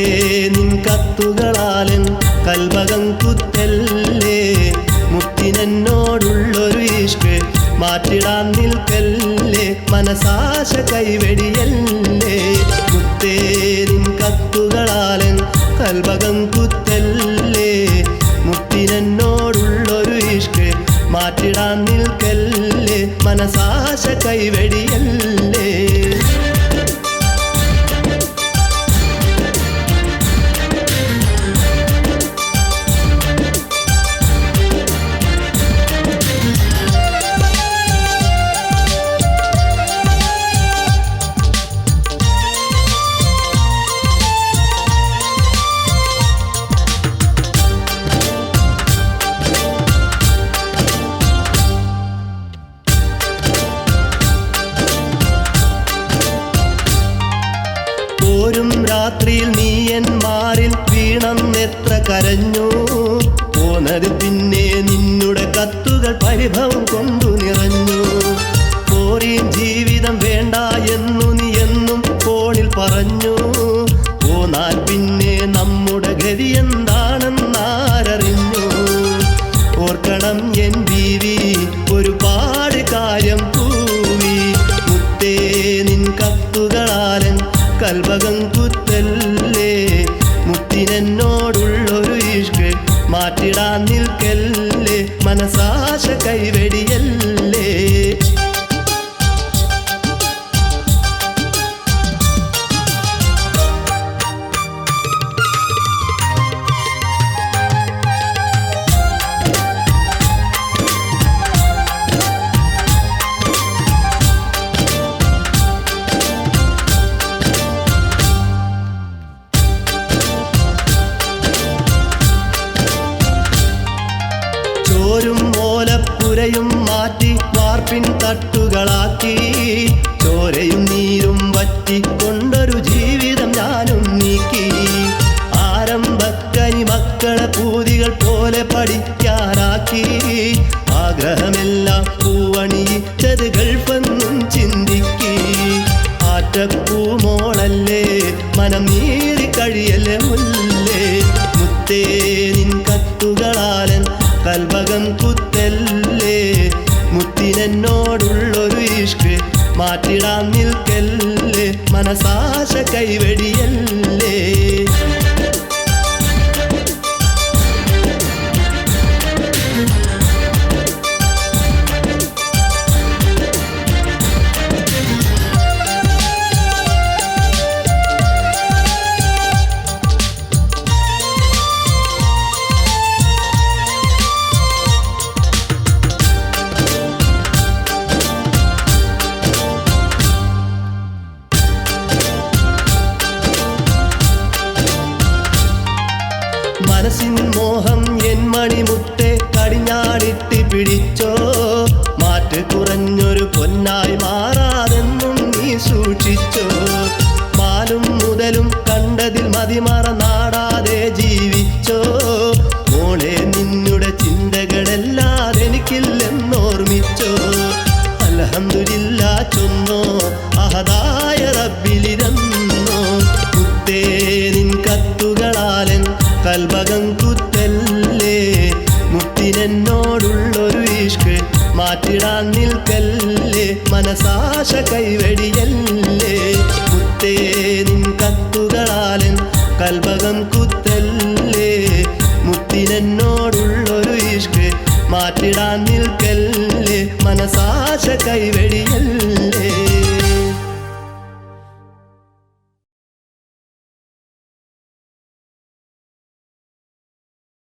നിൻ കത്തുകളാലൻ കൽവകം കുത്തല്ലേ മുത്തിനെന്നോടുള്ളൊരു ഇഷ്ക് മാറ്റിടാൻ നിൽക്കല്ലേ മനസാശ കൈവെടിയല്ലേ മുത്തേ നിൻ കത്തുകളാലൻ കൽവകം കുത്തല്ലേ മുത്തിനെന്നോടുള്ളൊരു ഇഷ്ക് മാറ്റിടാൻ നിൽക്കല്ലേ മനസാശ കൈവെടിയല്ലേ രാത്രിയിൽ നീ എന്മാരിൽ വീണെന്നെത്ര കരഞ്ഞു പോന്നത് പിന്നെ നിന്നുടെ കത്തുകൾ പരിഭവം കൊണ്ടു നിറഞ്ഞു പോരിയും ജീവിതം വേണ്ട എന്നു നീ എന്നും ഫോണിൽ പറഞ്ഞു പോന്നാൽ പിന്നെ നമ്മുടെ ഗതി എന്താണെന്നാരറിഞ്ഞു ഓർക്കണം എൻ ബീവി ഒരുപാട് കാര്യം കൂവി മുത്തേ നിൻ കത്തുകളാലൻ കൽവകം കുത്തല്ലേ മുത്തിനെന്നോടുള്ളൊരു ഇഷ്ക് മാറ്റിടാൻ നിൽക്കല്ലേ മനസാശ കൈവെടിയല്ലേ ചോരും ഓലപ്പുരയും മാറ്റി വാർപ്പിൻ തട്ടുകളാക്കി ചോരയും നീരും വറ്റിക്കൊണ്ടൊരു ജീവിതം ഞാനും നീക്കി ആരംഭക്കനി മക്കളെ പൂതികൾ പോലെ പഠിക്കാനാക്കി ആഗ്രഹമെല്ലാം പൂവണിയിച്ചത് ഗൾഫെന്നും ചിന്തിക്കി ആറ്റപ്പൂമോളല്ലേ മനം നീറി കഴിയല്ലേ മുല്ലേ മുത്തേ നിൻ കത്തുകളാലൻ കൽവകം കുത്തല്ലേ മുത്തിനെന്നോടുള്ളൊരു ഇഷ്ക് മാറ്റിടാൻ നിൽക്കല്ലേ മനസാശ കൈവെടിയല്ലേ മനസ്സിൻ മോഹം എൻ മണിമുത്തെ കടിഞ്ഞാടിട്ട് പിടിച്ചോ മാറ്റ് കുറഞ്ഞൊരു പൊന്നായി മാറാതെന്നും നീ സൂക്ഷിച്ചോ മാലും മുതലും കണ്ടതിൽ മതിമറ നാടാതെ ജീവിച്ചോ മോളെ നിന്നുടെ ചിന്തകളെല്ലാം എനിക്കില്ലെന്നോർമ്മിച്ചോ അൽഹംദുലില്ലാ ചൊന്നോ അഹദായ റബ്ബിലിരുന്നോ മുത്തേ നിൻ കത്തുകളാലൻ കൽവകം കുത്തല്ലേ മുത്തിനെന്നോടുള്ളൊരു ഇഷ്ക് മാറ്റിടാൻ നിൽക്കല്ലേ മനസാശ കൈവെടിയല്ലേ മുത്തേ നിൻ കത്തുകളാലൻ കൽവകം കുത്തല്ലേ മുത്തിനെന്നോടുള്ളൊരു ഇഷ്ക് മാറ്റിടാൻ നിൽക്കല്ലേ മനസാശ കൈവെടിയല്ലേ